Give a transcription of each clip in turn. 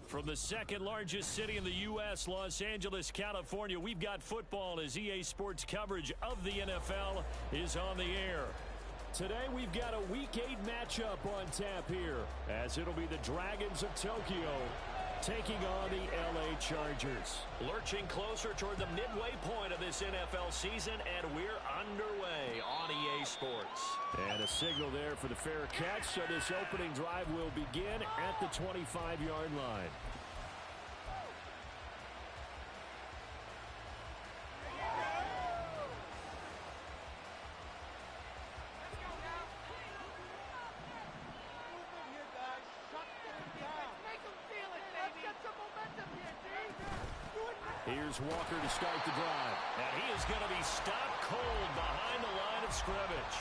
From the second largest city in the U.S., Los Angeles, California, we've got football as EA Sports coverage of the NFL is on the air. Today, we've got a Week 8 matchup on tap here, as it'll be the Dragons of Tokyo taking on the L.A. Chargers. Lurching closer toward the midway point of this NFL season, and we're underway on EA Sports. And a signal there for the fair catch, so this opening drive will begin at the 25-yard line. Here's Walker to start the drive. And he is going to be stopped cold behind the line of scrimmage.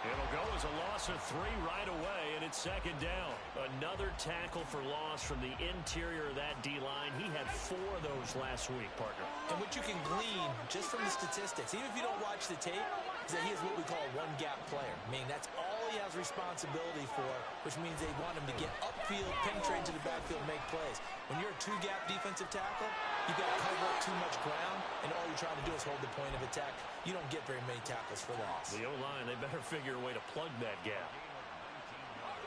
It'll go as a loss of 3 right away, and it's second down. Another tackle for loss from the interior of that D-line. He had 4 of those last week, partner. And what you can glean just from the statistics, even if you don't watch the tape, is that he is what we call a one-gap player. I mean, that's all he has responsibility for, which means they want him to get upfield, penetrate into the backfield, make plays. When you're a 2-gap defensive tackle, you've got to cover up too much ground, and all you're trying to do is hold the point of attack. You don't get very many tackles for loss. The O-line, they better figure a way to plug that gap.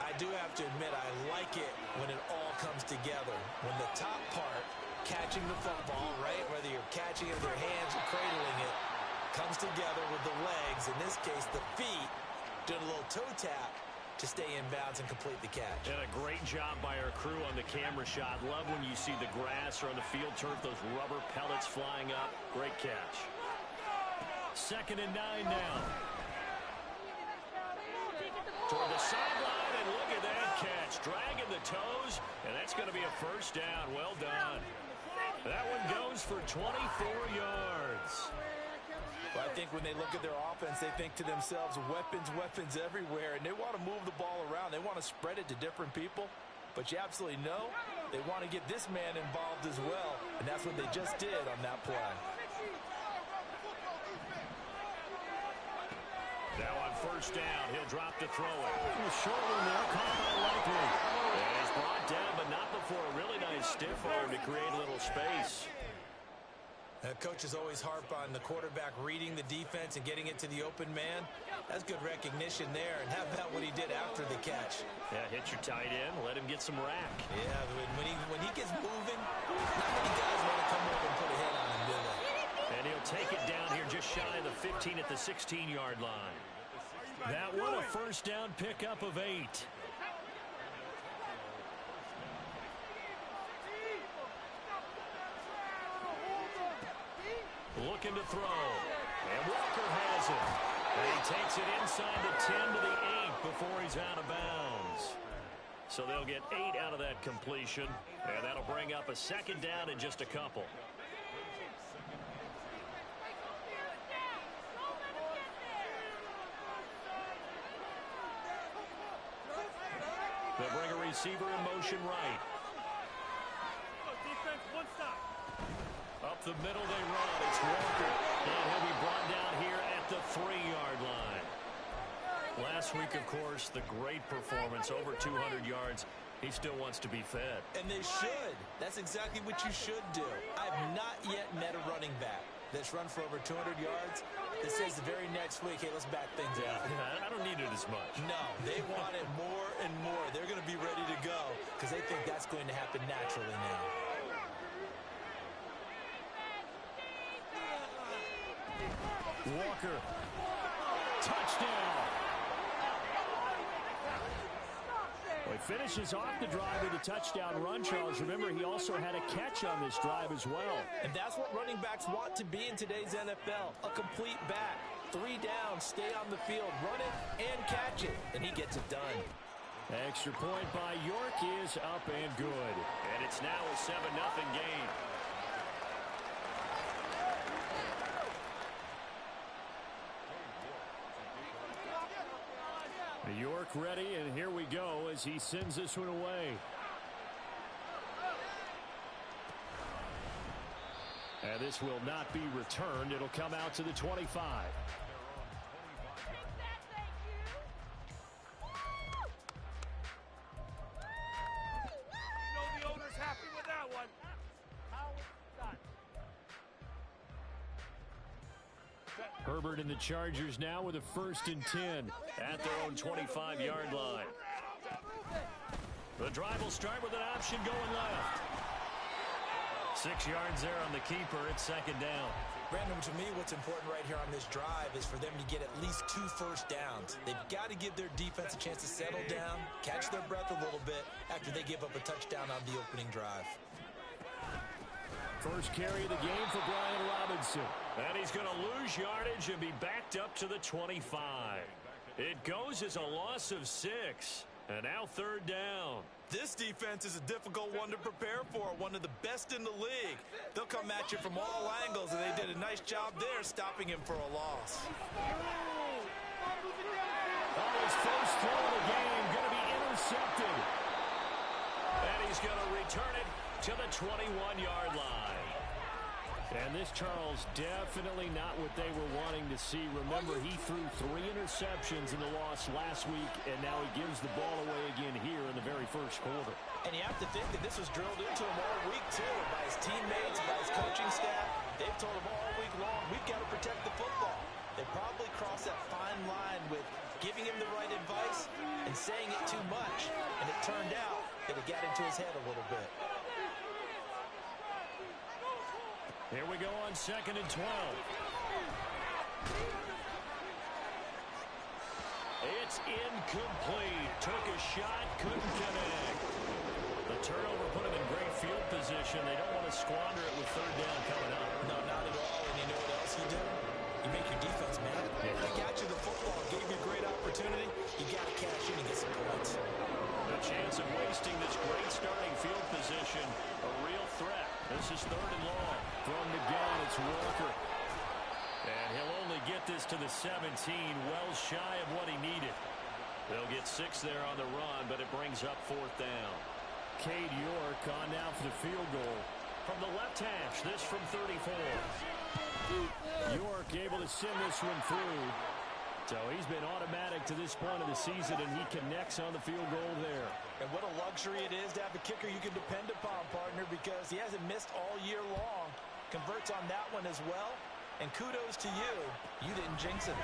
I do have to admit, I like it when it all comes together. When the top part, catching the football, right, whether you're catching it with your hands or cradling it, comes together with the legs, in this case the feet, doing a little toe tap to stay in bounds and complete the catch. And a great job by our crew on the camera shot. Love when you see the grass or on the field turf, those rubber pellets flying up. Great catch. 2nd and 9 now. Toward the sideline, and look at that catch. Dragging the toes, and that's going to be a first down. Well done. That one goes for 24 yards. Well, I think when they look at their offense, they think to themselves, weapons, weapons everywhere, and they want to move the ball around. They want to spread it to different people, but you absolutely know they want to get this man involved as well, and that's what they just did on that play. Now on first down, he'll drop to throw it. Short one there, caught by Likely. And he's brought down, but not before a really nice stiff arm to create a little space. Coaches always harp on the quarterback reading the defense and getting it to the open man. That's good recognition there. And how about what he did after the catch? Yeah, hit your tight end, let him get some rack. Yeah, when he gets moving, not many guys want to come over and put a hit on him, do they? And he'll take it down here just shy of the 15 at the 16-yard line. That one a first down pickup of 8. Looking to throw. And Walker has it. And he takes it inside the 10 to the 8 before he's out of bounds. So they'll get 8 out of that completion. And that'll bring up a second down in just a couple. They'll bring a receiver in motion right. Defense, one stop. Up the middle they run. It's Walker. And he'll be brought down here at the 3-yard line. Last week, of course, the great performance, over 200 yards. He still wants to be fed. And they should. That's exactly what you should do. I've not yet met a running back that's run for over 200 yards that says the very next week, hey, let's back things up. I don't need it as much. No, they want it more and more. They're going to be ready to go because they think that's going to happen naturally now. Walker. Touchdown. Well, he finishes off the drive with a touchdown run, Charles. Remember, he also had a catch on this drive as well. And that's what running backs want to be in today's NFL, a complete back. 3 down, stay on the field, run it and catch it, and he gets it done. Extra point by York is up and good. And it's now a 7-0 game. York ready, and here we go as he sends this one away. And this will not be returned. It'll come out to the 25. The owner's happy with that. Herbert and the Chargers now with a 1st and 10 at their own 25-yard line. The drive will start with an option going left. 6 yards there on the keeper. It's 2nd down. Brandon, to me, what's important right here on this drive is for them to get at least 2 first downs. They've got to give their defense a chance to settle down, catch their breath a little bit after they give up a touchdown on the opening drive. First carry of the game for Brian Robinson. And he's going to lose yardage and be backed up to the 25. It goes as a loss of 6. And now 3rd down. This defense is a difficult one to prepare for, one of the best in the league. They'll come at you from all angles, and they did a nice job there stopping him for a loss. His first throw of the game going to be intercepted. And he's going to return it to the 21-yard line. And this Charles definitely not what they were wanting to see. Remember, he threw 3 interceptions in the loss last week, and now he gives the ball away again here in the very first quarter. And you have to think that this was drilled into him all week, too, by his teammates, by his coaching staff. They've told him all week long, we've got to protect the football. They probably crossed that fine line with giving him the right advice and saying it too much. And it turned out that it got into his head a little bit. Here we go on 2nd and 12. It's incomplete. Took a shot, couldn't connect. The turnover put him in great field position. They don't want to squander it with 3rd down coming up. No, not at all. And you know what else you do? You make your defense mad. They got you the football, gave you a great opportunity. You got to cash in and get some points. The chance of wasting this great starting field position, a real threat. This is 3rd and long. From the gun, it's Walker. And he'll only get this to the 17, well shy of what he needed. They'll get 6 there on the run, but it brings up 4th down. Cade York on now for the field goal. From the left hash, this from 34. York able to send this one through. So he's been automatic to this point of the season, and he connects on the field goal there. And what a luxury it is to have a kicker you can depend upon, partner, because he hasn't missed all year long. Converts on that one as well. And kudos to you. You didn't jinx it.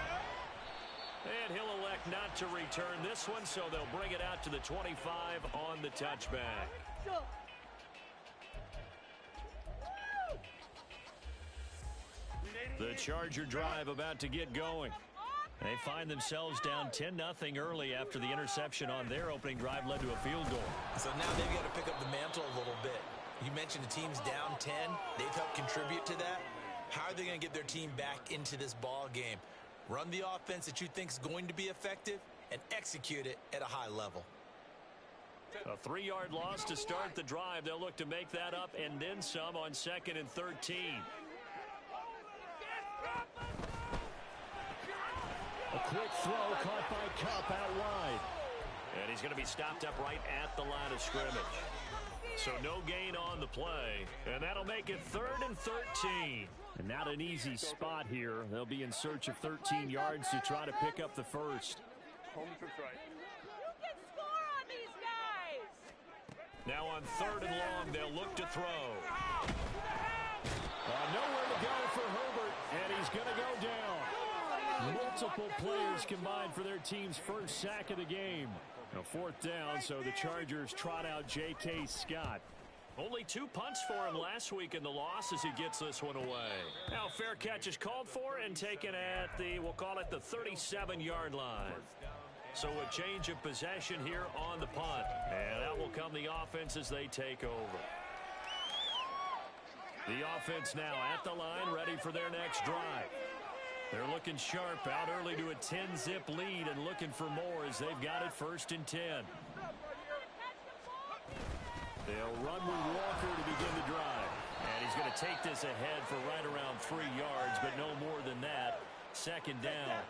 And he'll elect not to return this one, so they'll bring it out to the 25 on the touchback. The Charger drive about to get going. They find themselves down 10-0 early after the interception on their opening drive led to a field goal. So now they've got to pick up the mantle a little bit. You mentioned the team's down 10. They've helped contribute to that. How are they going to get their team back into this ball game? Run the offense that you think is going to be effective and execute it at a high level. A 3-yard loss to start the drive. They'll look to make that up and then some on 2nd and 13. A quick throw caught by Kupp out wide. And he's going to be stopped up right at the line of scrimmage. So no gain on the play. And that'll make it 3rd and 13. And not an easy spot here. They'll be in search of 13 yards to try to pick up the first. Home trip's right. You can score on these guys. Now on 3rd and long, they'll look to throw. Nowhere to go for Herbert. And he's going to go down. Multiple players combined for their team's first sack of the game. Now 4th down, so the Chargers trot out J.K. Scott. Only 2 punts for him last week in the loss as he gets this one away. Now fair catch is called for and taken at the, we'll call it the 37-yard line. So a change of possession here on the punt. And out will come the offense as they take over. The offense now at the line, ready for their next drive. They're looking sharp, out early to a 10-zip lead and looking for more as they've got it 1st and 10. They'll run with Walker to begin the drive. And he's going to take this ahead for right around 3 yards, but no more than that. 2nd down.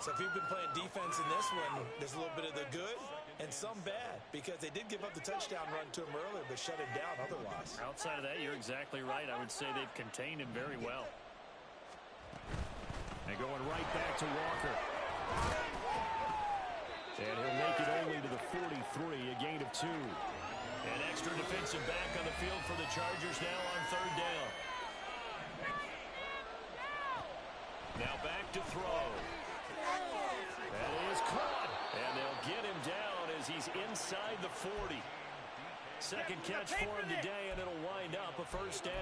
So if you've been playing defense in this one, there's a little bit of the good and some bad, because they did give up the touchdown run to him earlier, but shut him down otherwise. Outside of that, you're exactly right. I would say they've contained him very well. And going right back to Walker. And he'll make it only to the 43, a gain of 2. An extra defensive back on the field for the Chargers now on 3rd down. Now back to throw. That is caught. And they'll get him down as he's inside the 40. Second catch for him today, and it'll wind up a first down.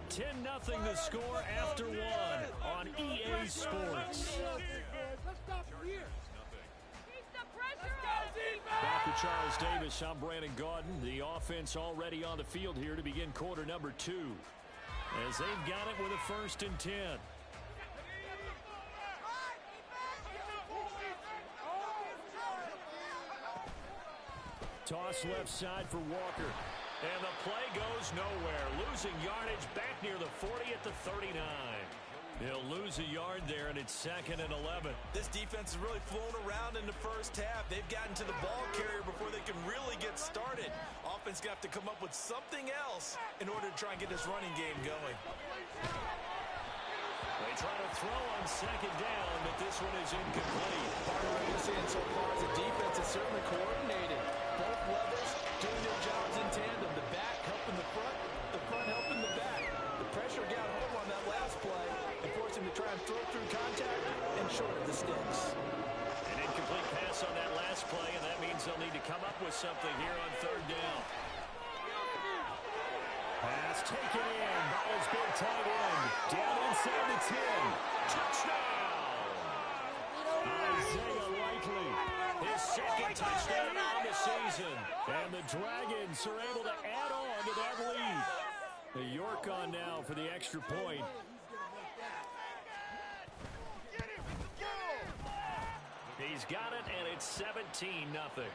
10-0 the score after one on EA Sports. Back with Charles Davis, I'm Brandon Gaudin. The offense already on the field here to begin quarter number 2. As they've got it with a 1st and 10. Toss left side for Walker. And the play goes nowhere. Losing yardage back near the 40 at the 39. He'll lose a yard there, and it's 2nd and 11. This defense has really flown around in the first half. They've gotten to the ball carrier before they can really get started. Offense got to come up with something else in order to try and get this running game going. They try to throw on 2nd down, but this one is incomplete. Part of what we're seeing so far is the defense is certainly coordinated. Both levels doing their jobs in tandem. The back helping the front helping the back. The pressure got home on that last play and forced him to try and throw through contact and short of the sticks. An incomplete pass on that last play, and that means they'll need to come up with something here on 3rd down. Pass taken in. Ball's been tight end. Down inside the 10. Touchdown! Isaiah Likely. His 2nd touchdown on the season. And the Dragons are able to add on to that lead. The York on now for the extra point. He's got it, and it's 17-0.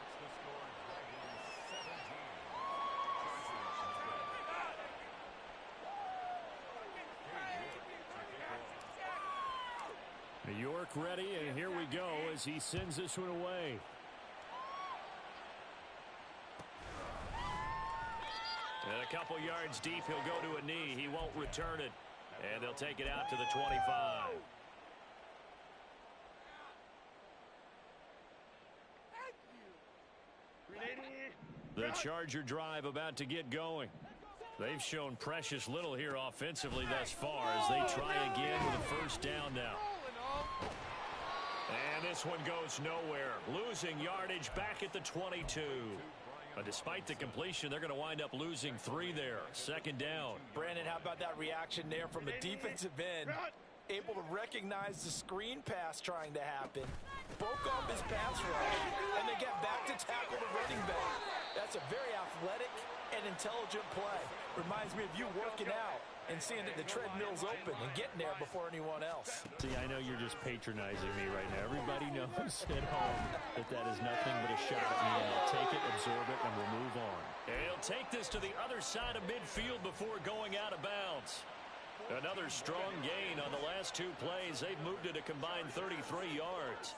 New York ready, and here we go as he sends this one away. And a couple yards deep, he'll go to a knee. He won't return it. And they'll take it out to the 25. The Charger drive about to get going. They've shown precious little here offensively thus far as they try again with a 1st down now. And this one goes nowhere. Losing yardage back at the 22. Despite the completion, they're going to wind up losing 3 there. 2nd down. Brandon, how about that reaction there from the defensive end? Able to recognize the screen pass trying to happen. Broke off his pass rush, and they get back to tackle the running back. That's a very athletic and intelligent play. Reminds me of you working out and seeing that the treadmill's open and getting there before anyone else. See, I know you're just patronizing me right now. Everybody knows at home that that is nothing but a shot at me, and I'll take it, absorb it, and we'll move on. And he'll take this to the other side of midfield before going out of bounds. Another strong gain on the last 2 plays. They've moved it a combined 33 yards.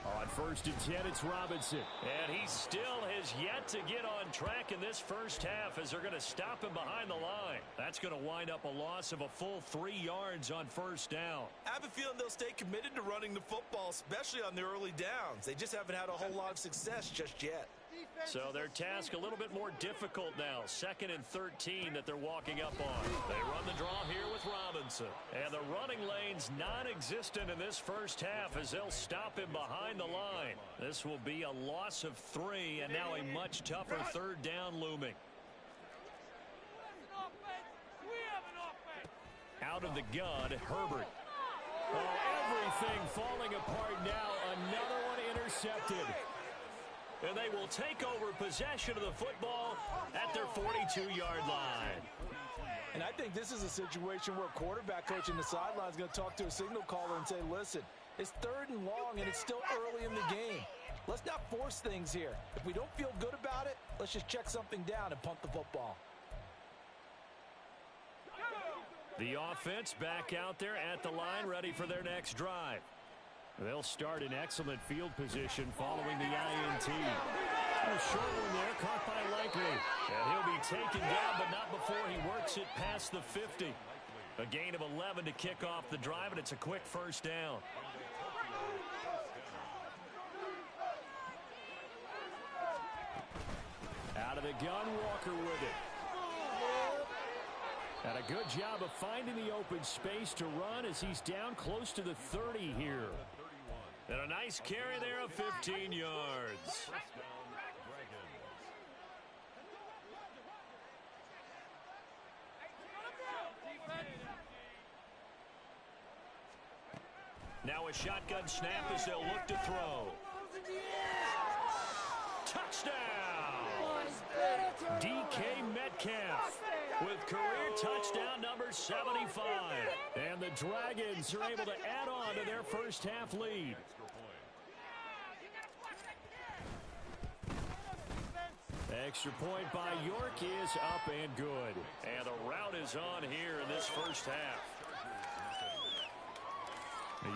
On 1st and 10, it's Robinson. And he still has yet to get on track in this first half as they're going to stop him behind the line. That's going to wind up a loss of a full 3 yards on 1st down. I have a feeling they'll stay committed to running the football, especially on the early downs. They just haven't had a whole lot of success just yet. So their task a little bit more difficult now. 2nd and 13 that they're walking up on. They run the draw here with Robinson. And the running lane's non-existent in this first half as they'll stop him behind the line. This will be a loss of 3 and now a much tougher 3rd down looming. Out of the gun, Herbert. Oh, everything falling apart now. Another one intercepted. And they will take over possession of the football at their 42-yard line. And I think this is a situation where a quarterback coach in the sideline is going to talk to a signal caller and say, listen, it's 3rd and long and it's still early in the game. Let's not force things here. If we don't feel good about it, let's just check something down and punt the football. The offense back out there at the line, ready for their next drive. They'll start in excellent field position following the INT. A short one there, caught by Likely. And he'll be taken down, but not before he works it past the 50. A gain of 11 to kick off the drive, and it's a quick first down. Out of the gun, Walker with it. And a good job of finding the open space to run as he's down close to the 30 here. And a nice carry there of 15 yards. Now a shotgun snap as they'll look to throw. Touchdown! DK Metcalf with career touchdown number 75. And the Dragons are able to add on to their first half lead. Extra point by York is up and good. And the route is on here in this first half.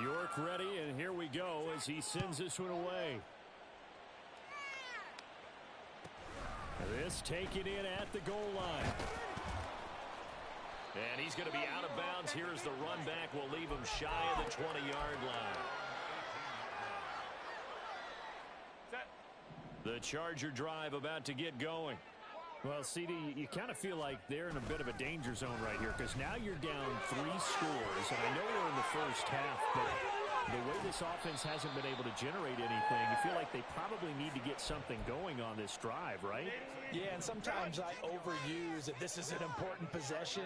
York ready, and here we go as he sends this one away. This taken in at the goal line. And he's going to be out of bounds. Here's the run back. Will leave him shy of the 20-yard line. The Charger drive about to get going. Well, CD, you kind of feel like they're in a bit of a danger zone right here because now you're down 3 scores, and I know we're in the first half, but the way this offense hasn't been able to generate anything, you feel like they probably need to get something going on this drive, right? Yeah, and sometimes I overuse that this is an important possession,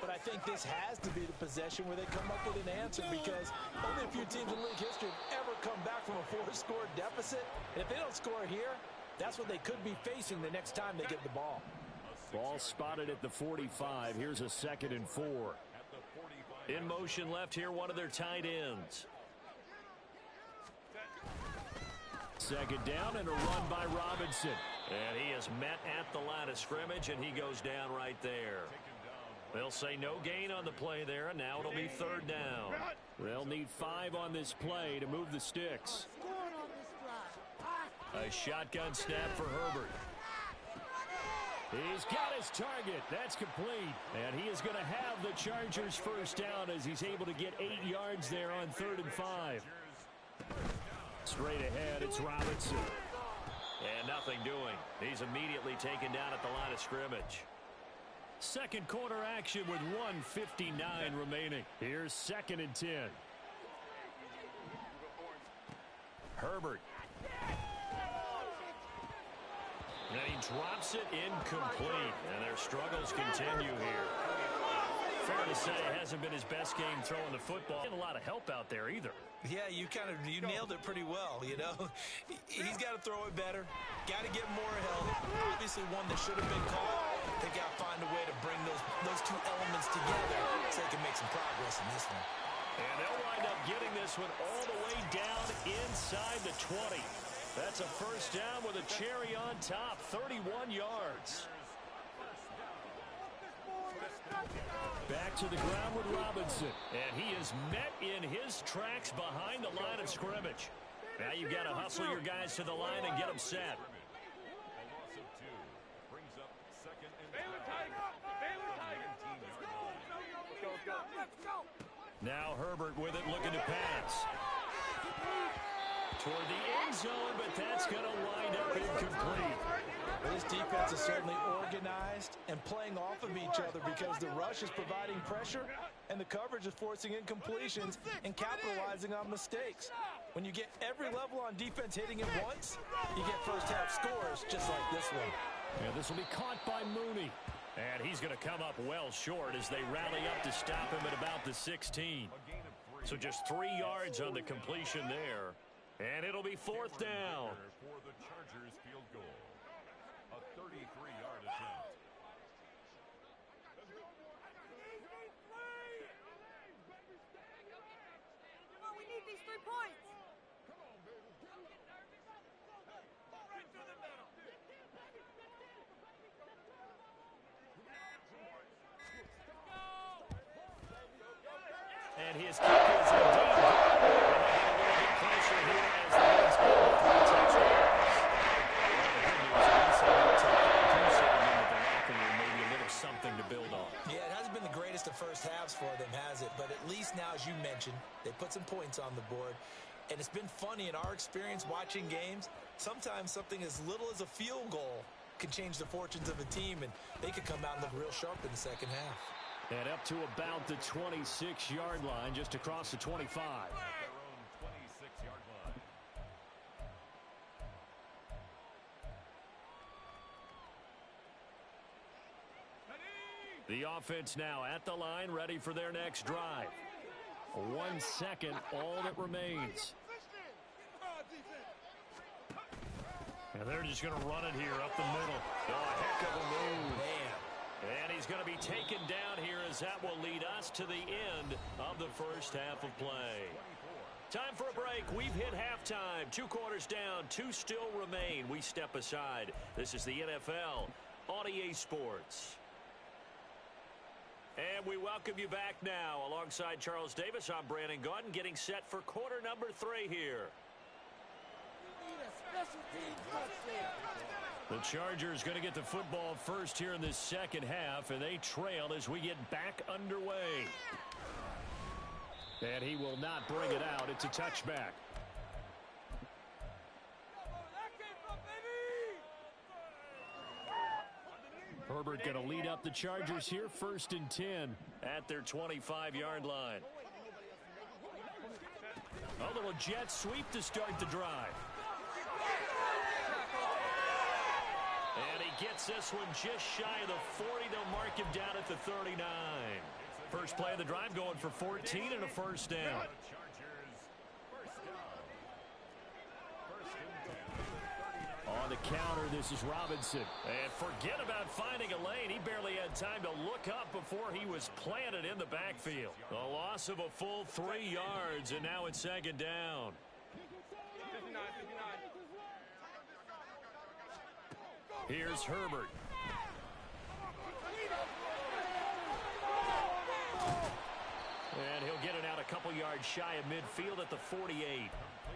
but I think this has to be the possession where they come up with an answer because only a few teams in league history have ever come back from a 4-score deficit. And if they don't score here, that's what they could be facing the next time they get the ball. Ball spotted at the 45. Here's a 2nd and 4. In motion left here, one of their tight ends. 2nd down and a run by Robinson. And he is met at the line of scrimmage, and he goes down right there. They'll say no gain on the play there, and now it'll be 3rd down. They'll need 5 on this play to move the sticks. A shotgun snap for Herbert. He's got his target. That's complete. And he is going to have the Chargers first down as he's able to get 8 yards there on 3rd and 5. Straight ahead, it's Robinson. And nothing doing. He's immediately taken down at the line of scrimmage. Second quarter action with 1:59 remaining. Here's 2nd and 10. Herbert. And he drops it incomplete. And their struggles continue here. Fair to say it hasn't been his best game throwing the football. Getting a lot of help out there either. Yeah, you nailed it pretty well, you know. He's got to throw it better. Got to get more help. Obviously one that should have been caught. They got to find a way to bring those 2 elements together so they can make some progress in this one. And they'll wind up getting this one all the way down inside the 20. That's a first down with a cherry on top, 31 yards. Back to the ground with Robinson. And he is met in his tracks behind the line of scrimmage. Now you've got to hustle your guys to the line and get them set. Now Herbert with it, looking to pass. Toward the end zone, but that's going to wind up incomplete. Well, this defense is certainly organized and playing off of each other because the rush is providing pressure and the coverage is forcing incompletions and capitalizing on mistakes. When you get every level on defense hitting it once, you get first half scores just like this one. And this will be caught by Mooney. And he's going to come up well short as they rally up to stop him at about the 16. So just 3 yards on the completion there. And it'll be 4th down. For the Chargers field goal. A 33-yard attempt. Come on, we need these 3 points. And his kick is indeed good. And they get a little bit closer here as the Reds go with 3 touchdowns. The good news is he'll take that goose egg into the locker room, maybe a little something to build on. Yeah, it hasn't been the greatest of first halves. put some points on the board. And it's been funny in our experience watching games. Sometimes something as little as a field goal can change the fortunes of a team, and they could come out and look real sharp in the second half. And up to about the 26-yard line, just across the 25. Their own 26-yard line. The offense now at the line, ready for their next drive. 1 second, all that remains. And they're just going to run it here up the middle. Oh, a heck of a move. Man. And he's going to be taken down here as that will lead us to the end of the first half of play. Time for a break. We've hit halftime. 2 quarters down, 2 still remain. We step aside. This is the NFL on EA Sports. And we welcome you back now. Alongside Charles Davis, I'm Brandon Gaudin, getting set for quarter number 3 here. The Chargers going to get the football first here in this second half, and they trail as we get back underway. And he will not bring it out. It's a touchback. Herbert going to lead up the Chargers here, 1st and 10 at their 25-yard line. A little jet sweep to start the drive. And he gets this one just shy of the 40. They'll mark him down at the 39. First play of the drive going for 14 and a first down. On the counter, this is Robinson. And forget about finding a lane. He barely had time to look up before he was planted in the backfield. A loss of a full 3 yards, and now it's 2nd down. Here's Herbert. And he'll get it out a couple yards shy of midfield at the 48.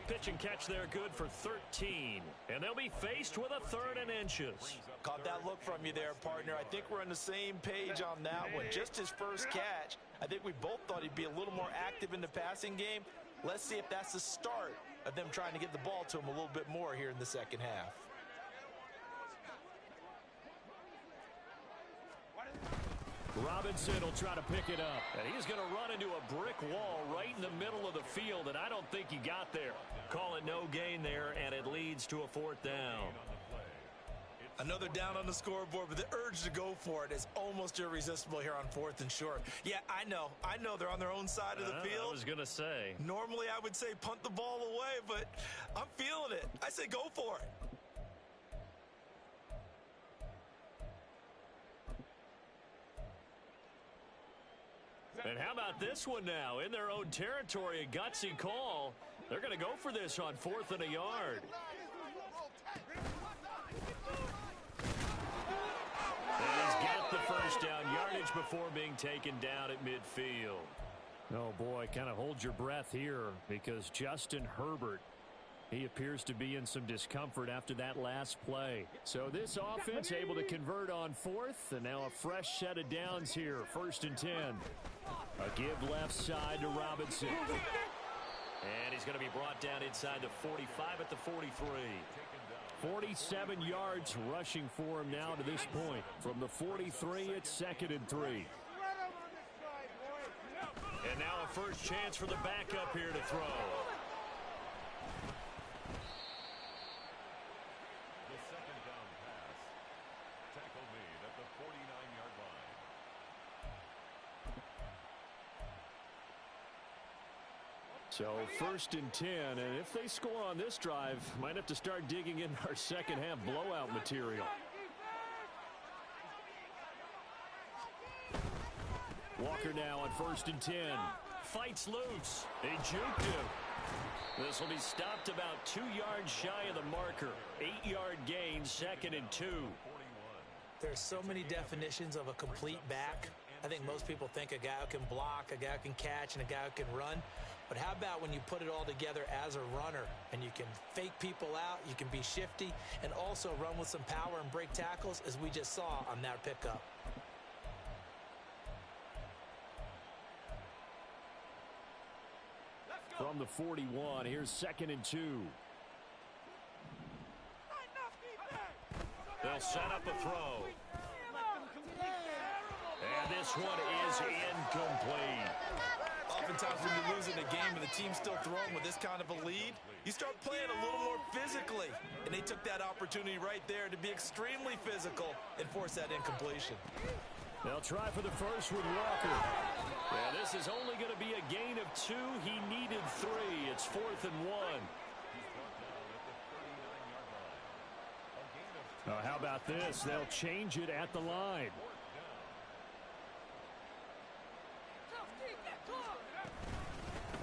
Pitch and catch there good for 13. And they'll be faced with a 3rd and inches. Caught that look from you there, partner. I think we're on the same page on that one. Just his first catch. I think we both thought he'd be a little more active in the passing game. Let's see if that's the start of them trying to get the ball to him a little bit more here in the second half. Robinson will try to pick it up. And he's going to run into a brick wall right in the middle of the field, and I don't think he got there. Call it no gain there, and it leads to a 4th down. Another down on the scoreboard, but the urge to go for it is almost irresistible here on 4th and short. Yeah, I know they're on their own side of the field. I was going to say. Normally I would say punt the ball away, but I'm feeling it. I say go for it. And how about this one now? In their own territory, a gutsy call. They're going to go for this on 4th and a yard. And he's got the first down, yardage before being taken down at midfield. Oh, boy, kind of hold your breath here because Justin Herbert, he appears to be in some discomfort after that last play. So this offense able to convert on 4th, and now a fresh set of downs here, 1st and 10. A give left side to Robinson. And he's going to be brought down inside the 45 at the 43. 47 yards rushing for him now to this point. From the 43, it's 2nd and 3. And now a first chance for the backup here to throw. The 2nd down pass. Tackle made at the 49-yard line. So 1st and 10, and if they score on this drive, might have to start digging in our second half blowout material. Walker now on 1st and 10. Fights loose. They juked him. This will be stopped about 2 yards shy of the marker. 8-yard gain, 2nd and 2. There's so many definitions of a complete back. I think most people think a guy who can block, a guy who can catch, and a guy who can run. But how about when you put it all together as a runner and you can fake people out, you can be shifty, and also run with some power and break tackles, as we just saw on that pickup. from the 41. Here's 2nd and 2. They'll set up a throw. And this one is incomplete. Oftentimes when you're losing a game and the team's still throwing with this kind of a lead, you start playing a little more physically. And they took that opportunity right there to be extremely physical and force that incompletion. They'll try for the first with Walker. Yeah, this is only going to be a gain of 2. He needed 3. It's 4th and 1. Now, how about this? They'll change it at the line.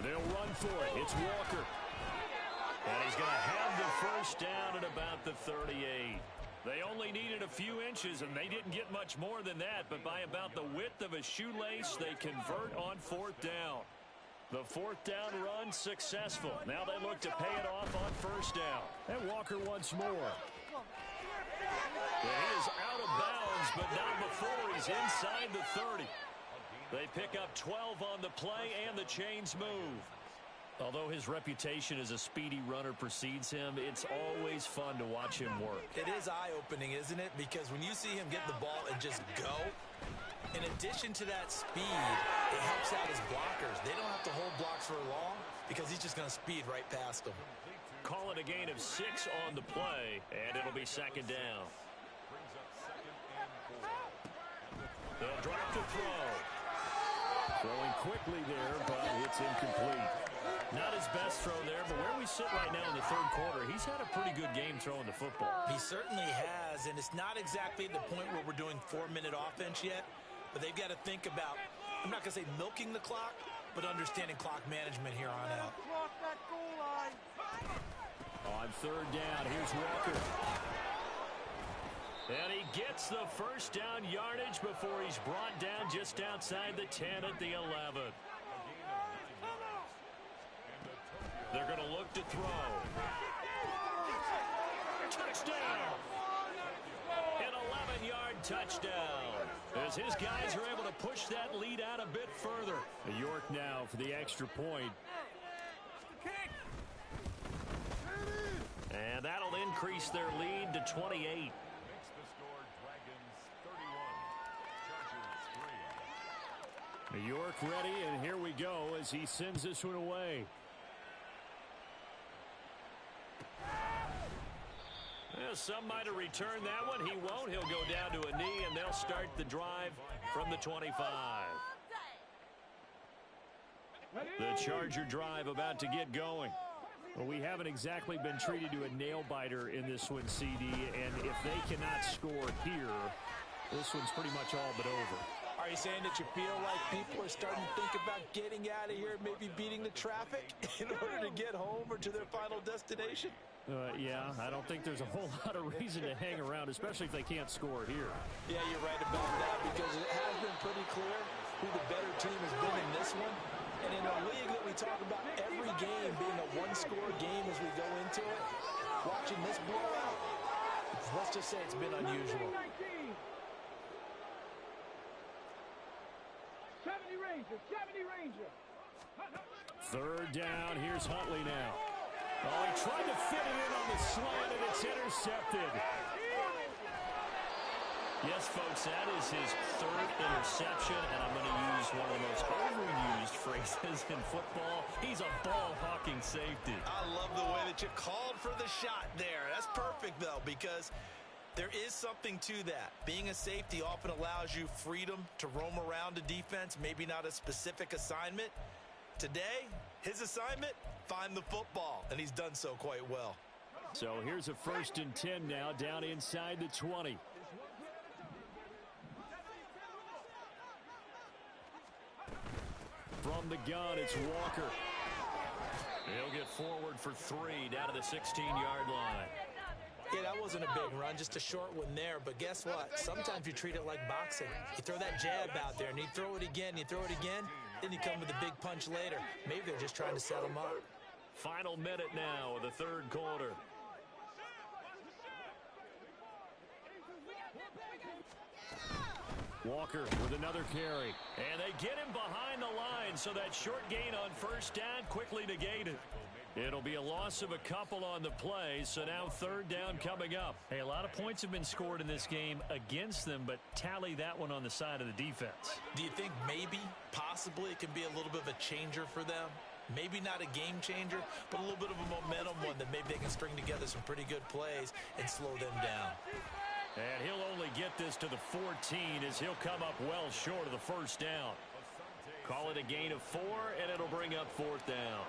They'll run for it. It's Walker. And he's going to have the first down at about the 38. They only needed a few inches, and they didn't get much more than that. But by about the width of a shoelace, they convert on 4th down. The 4th down run successful. Now they look to pay it off on 1st down. And Walker once more. He is out of bounds, but not before he's inside the 30. They pick up 12 on the play, and the chains move. Although his reputation as a speedy runner precedes him, it's always fun to watch him work. It is eye-opening, isn't it? Because when you see him get the ball and just go, in addition to that speed, it helps out his blockers. They don't have to hold blocks for long because he's just going to speed right past them. Call it a gain of 6 on the play, and it'll be 2nd down. They'll drop the throw. Throwing quickly there, but it's incomplete. Not his best throw there, but where we sit right now in the 3rd quarter, he's had a pretty good game throwing the football. He certainly has, and it's not exactly at the point where we're doing 4-minute offense yet, but they've got to think about, I'm not going to say milking the clock, but understanding clock management here on out. On 3rd down, here's Walker. And he gets the first down yardage before he's brought down just outside the 10 at the 11. They're going to look to throw. Touchdown! An 11-yard touchdown. As his guys are able to push that lead out a bit further. York now for the extra point. And that'll increase their lead to 28. New York ready, and here we go as he sends this one away. Well, some might have returned that one. He won't. He'll go down to a knee, and they'll start the drive from the 25. The Charger drive about to get going. Well, we haven't exactly been treated to a nail-biter in this one, CD, and if they cannot score here, this one's pretty much all but over. Are you saying that you feel like people are starting to think about getting out of here, maybe beating the traffic in order to get home or to their final destination? Yeah, I don't think there's a whole lot of reason to hang around, especially if they can't score here. Yeah, you're right about that, because it has been pretty clear who the better team has been in this one. And in a league that we talk about every game being a one-score game as we go into it, watching this blowout, let's just say it's been unusual. 70 Ranger. 3rd down. Here's Huntley now. Oh, he tried to fit it in on the slant, and it's intercepted. Yes, folks, that is his 3rd interception, and I'm going to use one of the most overused phrases in football. He's a ball-hawking safety. I love the way that you called for the shot there. That's perfect, though, because there is something to that. Being a safety often allows you freedom to roam around a defense, maybe not a specific assignment. Today, his assignment, find the football, and he's done so quite well. So here's a 1st and 10 now, down inside the 20. From the gun, it's Walker. He'll get forward for 3 down to the 16-yard line. Yeah, that wasn't a big run, just a short one there. But guess what? Sometimes you treat it like boxing. You throw that jab out there, and you throw it again, you throw it again, then you come with a big punch later. Maybe they're just trying to set him up. Final minute now of the 3rd quarter. Walker with another carry. And they get him behind the line, so that short gain on first down quickly negated. It'll be a loss of a couple on the play, so now third down coming up. Hey, a lot of points have been scored in this game against them, but tally that one on the side of the defense. Do you think maybe, possibly, it can be a little bit of a changer for them? Maybe not a game changer, but a little bit of a momentum one that maybe they can string together some pretty good plays and slow them down. And he'll only get this to the 14 as he'll come up well short of the first down. Call it a gain of 4, and it'll bring up fourth down.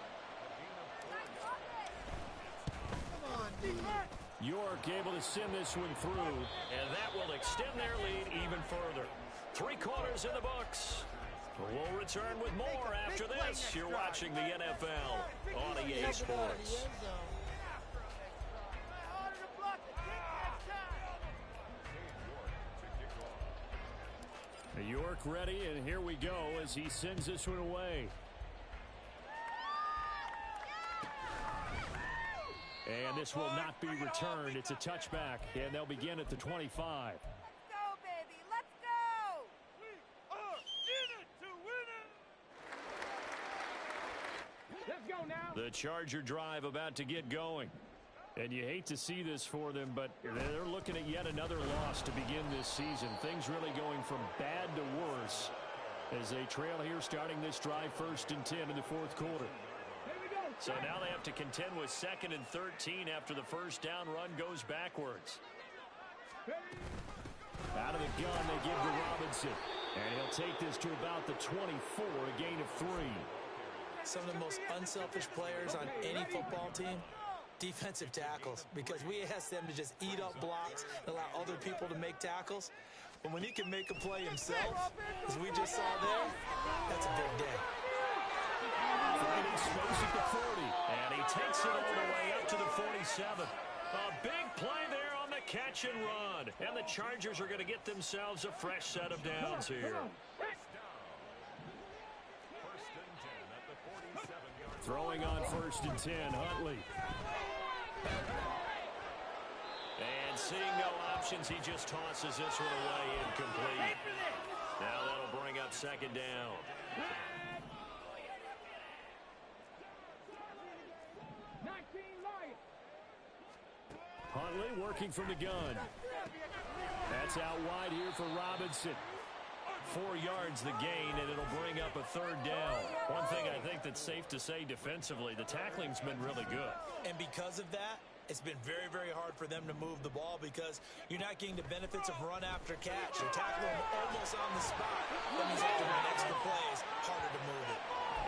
York able to send this one through, and that will extend their lead even further. 3 quarters in the books. We'll return with more after this. You're watching the NFL on EA Sports. York ready, and here we go as he sends this one away. And this will not be returned. It's a touchback, and they'll begin at the 25. Let's go, baby. Let's go. We are in it to win it. Let's go now. The Charger drive about to get going. And you hate to see this for them, but they're looking at yet another loss to begin this season. Things really going from bad to worse as they trail here starting this drive 1st and 10 in the fourth quarter. So now they have to contend with 2nd and 13 after the first down run goes backwards. Out of the gun, they give to Robinson. And he'll take this to about the 24, a gain of 3. Some of the most unselfish players on any football team, defensive tackles, because we ask them to just eat up blocks and allow other people to make tackles. But when he can make a play himself, as we just saw there, that's a big day. Finding space at the 40, and he takes it all the way up to the 47. A big play there on the catch and run, and the Chargers are going to get themselves a fresh set of downs here. Throwing on 1st and 10, Huntley. And seeing no options, he just tosses this one away incomplete. Now that'll bring up 2nd down. Huntley working from the gun. That's out wide here for Robinson. 4 yards the gain, and it'll bring up a 3rd down. One thing I think that's safe to say defensively, the tackling's been really good. And because of that, it's been very, very hard for them to move the ball because you're not getting the benefits of run after catch. You're tackling them almost on the spot. That means after run extra plays, harder to move it.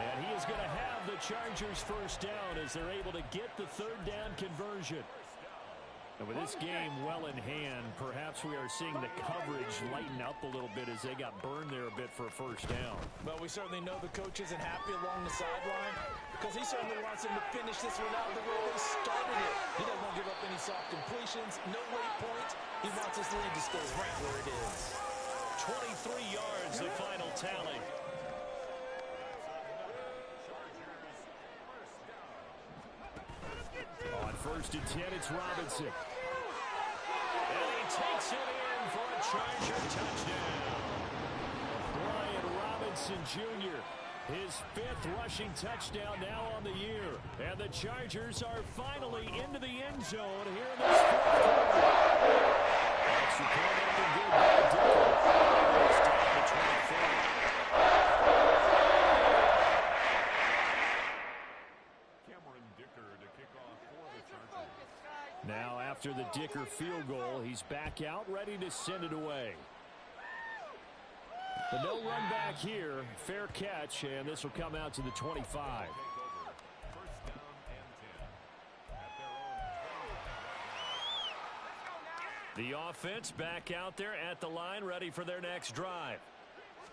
And he is going to have the Chargers first down as they're able to get the 3rd down conversion. And with this game well in hand, perhaps we are seeing the coverage lighten up a little bit as they got burned there a bit for a first down. Well, we certainly know the coach isn't happy along the sideline because he certainly wants them to finish this one out the way they started it. He doesn't want to give up any soft completions, no late points. He wants his lead to stay right where it is. 23 yards, the final tally. On 1st and 10, it's Robinson. And he takes it in for a Charger touchdown. Brian Robinson Jr., his 5th rushing touchdown now on the year. And the Chargers are finally into the end zone here in this 4th quarter. Extra point up and good by Dicker. It's down to 24. Now after the Dicker field goal, he's back out, ready to send it away. But no run back here. Fair catch, and this will come out to the 25. The offense back out there at the line, ready for their next drive.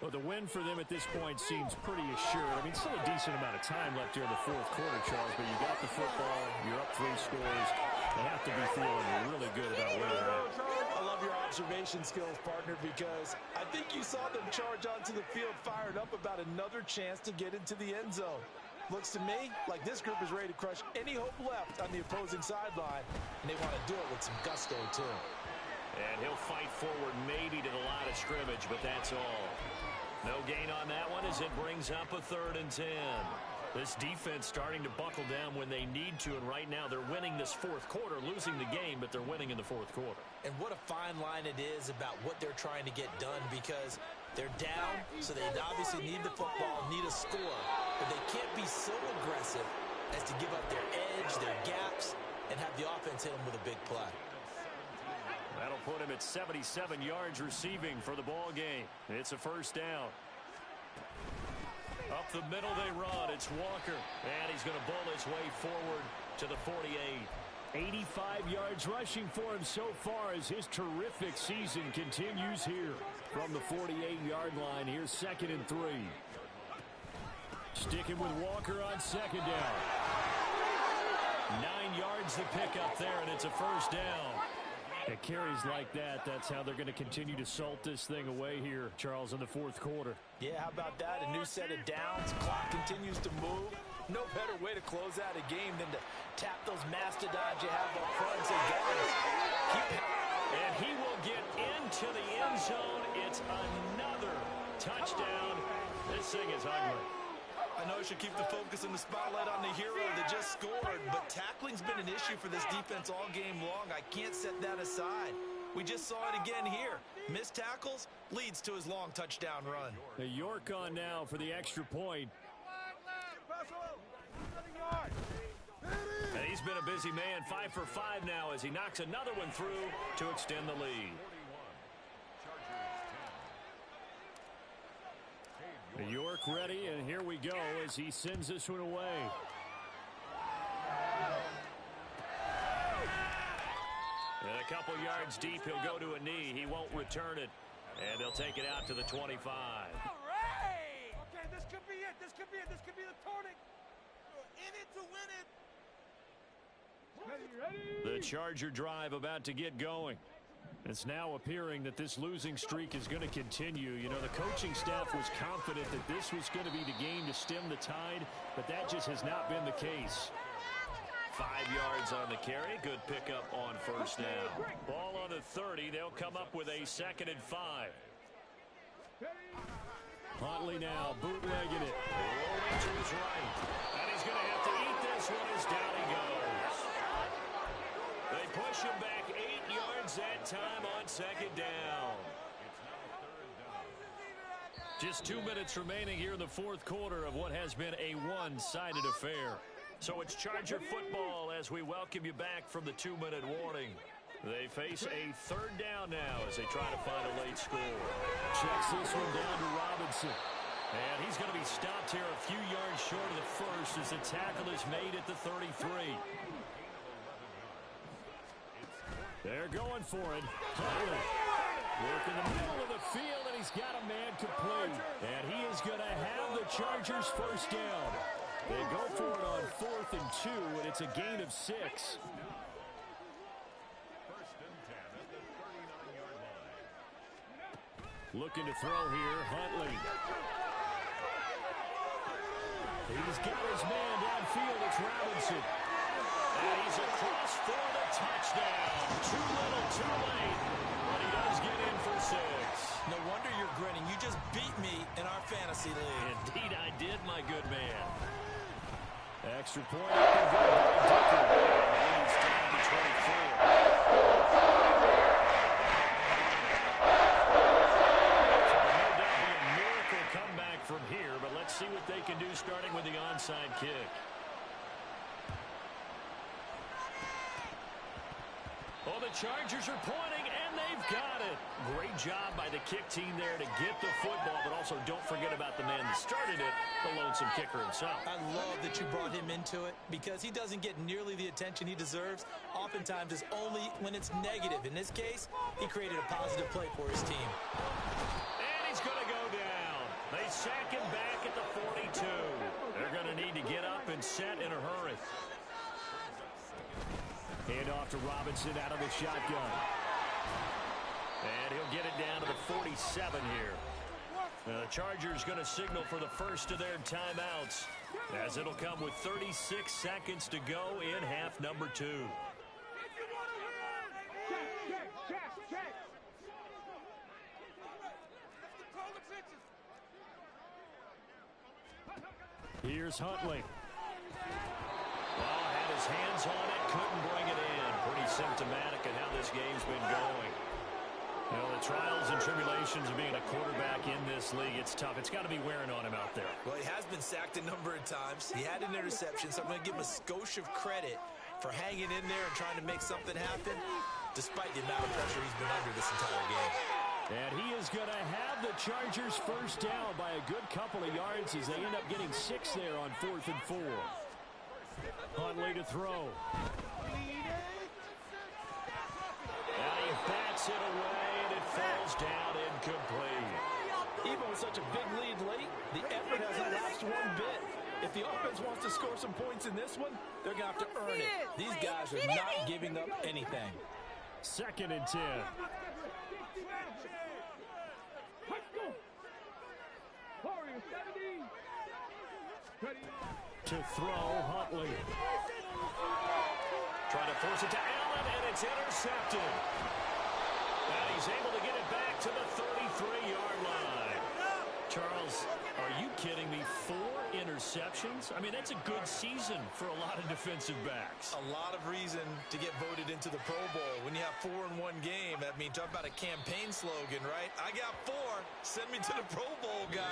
Well, the win for them at this point seems pretty assured. I mean, still a decent amount of time left here in the 4th quarter, Charles, but you got the football, you're up 3 scores. They have to be feeling really good about where they're at. I love your observation skills, partner, because I think you saw them charge onto the field fired up about another chance to get into the end zone. Looks to me like this group is ready to crush any hope left on the opposing sideline, and they want to do it with some gusto, too. And he'll fight forward maybe to the line of scrimmage, but that's all. No gain on that one as it brings up a 3rd and 10. This defense starting to buckle down when they need to, and right now they're winning this 4th quarter, losing the game, but they're winning in the 4th quarter. And what a fine line it is about what they're trying to get done, because they're down, so they obviously need the football, need a score, but they can't be so aggressive as to give up their edge, their gaps, and have the offense hit them with a big play. That'll put him at 77 yards receiving for the ball game. It's a 1st down. Up the middle they run. It's Walker. And he's going to bull his way forward to the 48. 85 yards rushing for him so far as his terrific season continues here. From the 48-yard line, here's 2nd and 3. Sticking with Walker on 2nd down. 9 yards to pick up there, and it's a 1st down. At carries like that, that's how they're going to continue to salt this thing away here, Charles, in the 4th quarter. Yeah, how about that? A new set of downs. Clock continues to move. No better way to close out a game than to tap those mastodons you have up front and say, guys, and he will get into the end zone. It's another touchdown. This thing is ugly. I know I should keep the focus and the spotlight on the hero that just scored, but tackling's been an issue for this defense all game long. I can't set that aside. We just saw it again here. Missed tackles leads to his long touchdown run. The York on now for the extra point. And he's been a busy man, 5 for 5 now as he knocks another one through to extend the lead. York ready, and here we go as he sends this one away. And a couple yards deep, he'll go to a knee. He won't return it, and they'll take it out to the 25. All right! Okay, this could be it. This could be it. This could be the turning. We're in it to win it. The Charger drive about to get going. It's now appearing that this losing streak is going to continue. You know, the coaching staff was confident that this was going to be the game to stem the tide, but that just has not been the case. 5 yards on the carry. Good pickup on 1st down. Ball on the 30. They'll come up with a 2nd and 5. Huntley now bootlegging it. Rolling to his right. And he's going to have to eat this one as down he goes. They push him back 8 yards that time on 2nd down. Just 2 minutes remaining here in the 4th quarter of what has been a one-sided affair. So it's Charger football as we welcome you back from the 2-minute warning. They face a 3rd down now as they try to find a late score. Checks this one down to Robinson. And he's going to be stopped here a few yards short of the first as the tackle is made at the 33. They're going for it. Huntley. Work in the middle of the field, and he's got a man complete. And he is going to have the Chargers 1st down. They go for it on 4th and 2, and it's a gain of 6. 1st and 10 at the 39-yard line. Looking to throw here, Huntley. He's got his man downfield. It's Robinson. And he's across for the touchdown. Too little, too late. But he does get in for 6. No wonder you're grinning. You just beat me in our fantasy league. Indeed, I did, my good man. Extra point. He's down to 24. Comeback from here, but let's see what they can do starting with the onside kick. Oh, the Chargers are pointing, and they've got it. Great job by the kick team there to get the football, but also don't forget about the man that started it, the lonesome kicker himself. I love that you brought him into it because he doesn't get nearly the attention he deserves. Oftentimes it's only when it's negative. In this case, he created a positive play for his team. And he's going to go down. They sack him back at the 42. They're going to need to get up and set in a hurry. Hand off to Robinson out of the shotgun. And he'll get it down to the 47 here. The Chargers going to signal for the first of their timeouts, as it'll come with 36 seconds to go in half number 2. Check. Here's Huntley. Oh, had his hands on it, couldn't bring it in. Pretty symptomatic of how this game's been going. You know, the trials and tribulations of being a quarterback in this league, it's tough. It's got to be wearing on him out there. Well, he has been sacked a number of times. He had an interception, so I'm going to give him a skosh of credit for hanging in there and trying to make something happen, despite the amount of pressure he's been under this entire game. And he is going to have the Chargers first down by a good couple of yards as they end up getting 6 there on 4th and 4. Huntley to throw. And he bats it away, and it falls down incomplete. Even with such a big lead late, the effort hasn't lapsed one bit. If the offense wants to score some points in this one, they're going to have to earn it. These guys are not giving up anything. 2nd and 10. To throw, Huntley. Trying to force it to Allen, and it's intercepted. And he's able to get it back to the 33-yard line. Charles, are you kidding me? 4 interceptions? I mean, that's a good season for a lot of defensive backs. A lot of reason to get voted into the Pro Bowl. When you have 4 in one game, I mean, talk about a campaign slogan, right? I got 4. Send me to the Pro Bowl, guys.